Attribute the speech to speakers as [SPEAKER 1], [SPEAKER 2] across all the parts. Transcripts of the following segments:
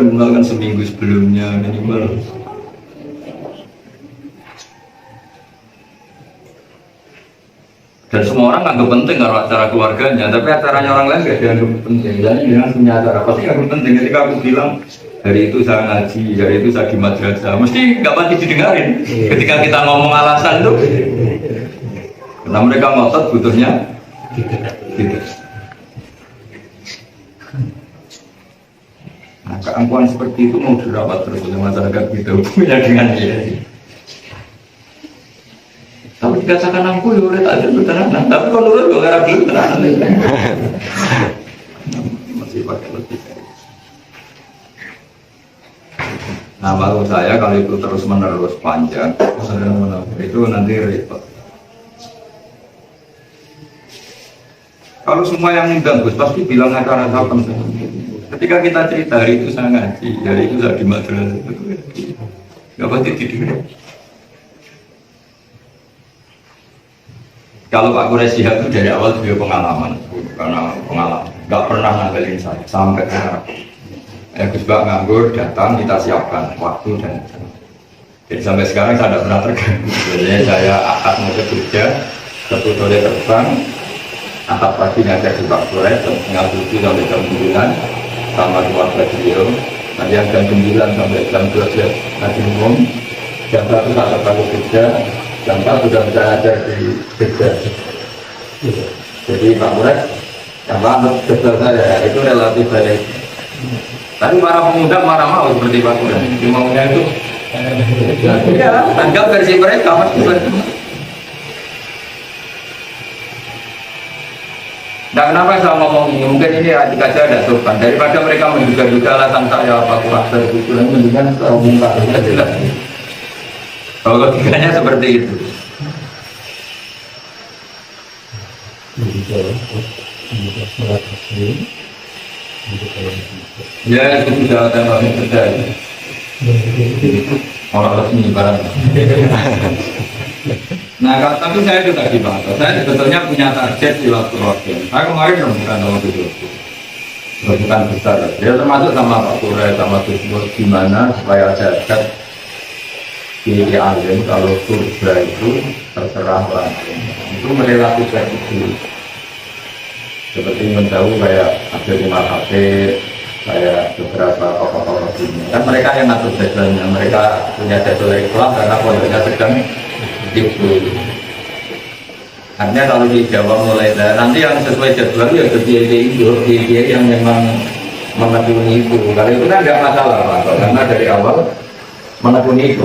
[SPEAKER 1] minimal kan seminggu sebelumnya minimal. Dan semua orang nganggap penting kalau acara keluarganya, tapi acaranya orang lain gak dianggap penting. Jadi dengan punya acara pasti nganggap penting. Ketika aku bilang hari itu saya ngaji, hari itu saya di madrasah, mesti nggak pasti didengarin. Ketika kita ngomong alasan itu, karena mereka ngotot butuhnya, gitu. Nah, keangkuhan seperti itu mau dirawat terus oleh masyarakat kita punya dengan dia. Tapi dikatakan aku ya udah tak ada tenanan. Tapi kalau nurut juga nggak ada tenanan. Masih pakai logika. Nah, malu saya kalau itu terus menerus panjang, itu nanti repot. Kalau semua yang undang Gus pasti bilang acara apa? Ketika kita cerita hari itu saya ngaji, hari itu saya di madrasah, nggak pasti tidur. Kalau Pak Quraisy itu dari awal beliau pengalaman, karena pengalaman, nggak pernah ngandelin saya sampai sekarang. Ya Gus Bak nganggur, datang kita siapkan waktu dan jadi sampai sekarang saya tidak pernah terganggu. Biasanya saya akad mau ke Jogja, satu sore terbang, akad pagi ngajar di Pak Quraisy, jam 7 sampai jam 9 sama keluarga beliau. Nanti yang jam 9 sampai jam 12 nanti umum, jam 1 saya terbang ke Jogja. Jam 4 sudah bisa ngajar di Jogja. Jadi Pak Quraisy, yang anut Jogja saya itu relatif baik. Tapi para pemuda marah mau seperti Pak Quraisy. Maunya itu, ya, anggap versi mereka pasti benar. Nah, kenapa saya ngomong ini? Mungkin ini adik aja ada sopan. Daripada mereka menduga-duga alasan saya Pak Quraisy itu, mendingan saya umumkan jelas. Kalau logikanya seperti itu. Ya, itu sudah ada yang terjadi. Orang resmi barang. Nah, tapi saya itu tadi Pak, saya sebetulnya punya target di waktu-waktu. Saya kemarin bukan sama bukan besar. Ya termasuk sama Pak Quraisy, sama Gus Dur, gimana supaya zakat di alim kalau surga itu terserah langsung. Itu merelatifkan itu. Seperti menjauh kayak Abdul Umar Hafid, kayak beberapa tokoh-tokoh dunia. Kan mereka yang ngatur jadwalnya, mereka punya jadwal Islam karena pondoknya sedang itu. Artinya kalau di Jawa mulai nanti yang sesuai jadwal ya ke dia yang memang menekuni itu. Kalau itu kan nggak masalah Pak, karena dari awal menekuni itu.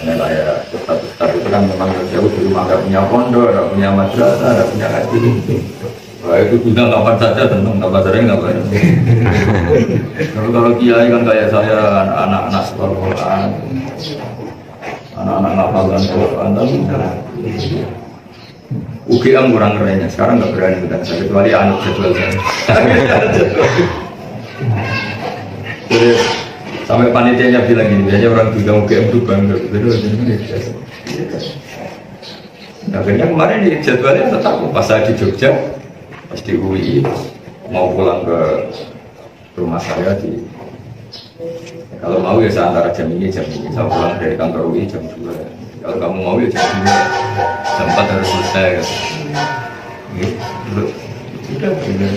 [SPEAKER 1] Karena saya ustaz itu kan memang jauh di rumah, nggak punya pondok, nggak punya madrasah, nggak punya ngaji. Wah itu bisa kapan saja tenang, kapan sering nggak bayar. Kalau kiai kan kayak saya anak-anak sekolah, anak-anak hafalan Quran, tapi UGM kurang kerennya. Sekarang nggak berani dengan saya kecuali anak jadwal saya. Sampai panitianya bilang gini, biasanya orang juga UGM itu bangga, akhirnya kemarin di jadwalnya tetap pas saya di Jogja, pas di UI, mau pulang ke rumah saya di, kalau mau ya saya antara jam ini, saya pulang dari kantor UI jam 2, kalau kamu mau ya jam 5, jam 4 harus selesai gitu. Sudah benar.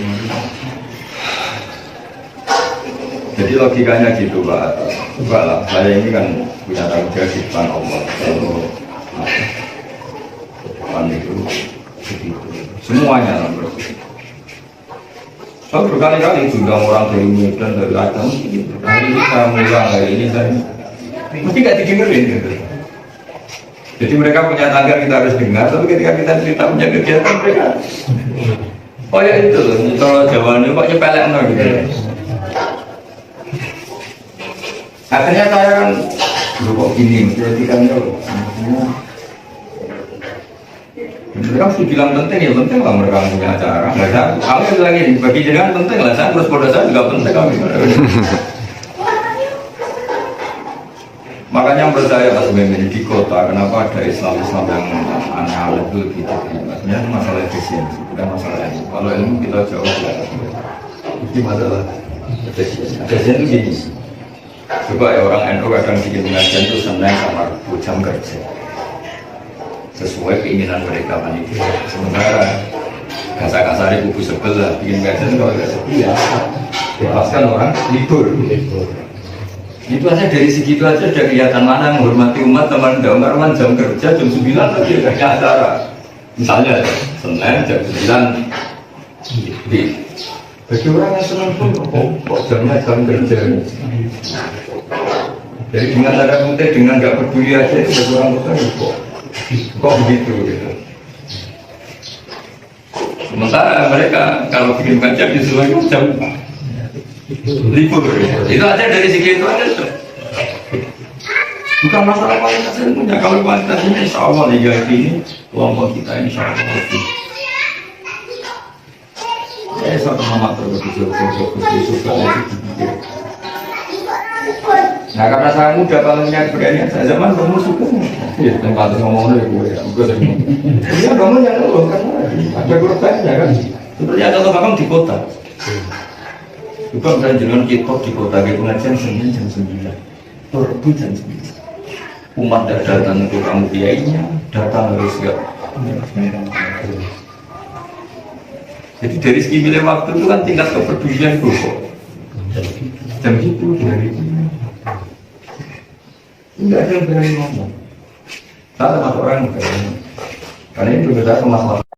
[SPEAKER 1] Jadi logikanya gitu Pak. Coba lah, saya ini kan punya tanggung jawab di depan Allah. Kalau depan itu begitu. Semuanya lah bro. Saya berkali-kali diundang orang dari Medan, dari Aceh gitu. Hari ini saya mulang, hari ini saya mesti gak didengerin gitu. Jadi mereka punya tangga kita harus dengar, tapi ketika kita cerita punya kegiatan mereka, oh ya itu loh, kalau Jawa ini kok nyepelek gitu. Akhirnya saya kan, kok gini, jadi kan mereka harus dibilang penting, ya penting lah mereka punya acara. Nggak saya, kami bilang gini, bagi jenengan penting lah, saya terus bodoh saya juga penting kami. Makanya menurut saya pas di kota, kenapa ada Islam-Islam yang aneh-aneh itu gitu. Maksudnya masalah efisiensi, bukan masalah ilmu. Kalau ilmu kita jauh, itu masalah Kajian itu gini. Coba ya orang NU kadang bikin pengajian itu Senin sama Rabu jam kerja. Sesuai keinginan mereka panitia. Sementara kasar-kasar kubu sebelah bikin pengajian kalau nggak setia, lepaskan orang libur. Itu aja dari segitu aja udah kelihatan mana yang menghormati umat teman Umar jam kerja jam 9 lagi ada acara. Misalnya Senin jam 9 di bagi orang yang senang pun kok jamnya jam kerja. Jadi dengan tanda kutip dengan nggak peduli aja itu bagi orang tua kok begitu gitu. Sementara mereka kalau bikin kajian di seluruh jam libur, itu aja dari segi itu aja. Bukan masalah kualitas ilmunya, kalau kualitas ini insya Allah Liga ini kelompok kita insya Allah lebih. Suatu nama terkecil suka lagi. Nah karena saya muda palingnya berani, saya zaman kamu suka. Iya, tempat ngomongnya gue ya, gue sering. Iya kamu yang lo kan ada korbannya kan. Seperti ada orang di kota. Juga misalnya jalan kitab di kota di pengajian Senin jam 9 Rabu jam 9 umat datang untuk kamu biayanya datang harus gak. Jadi dari segi milih waktu itu kan tingkat kepedulian itu kok jam itu dari enggak ada yang berani ngomong. Saya sama orang berani karena ini berbeda masalah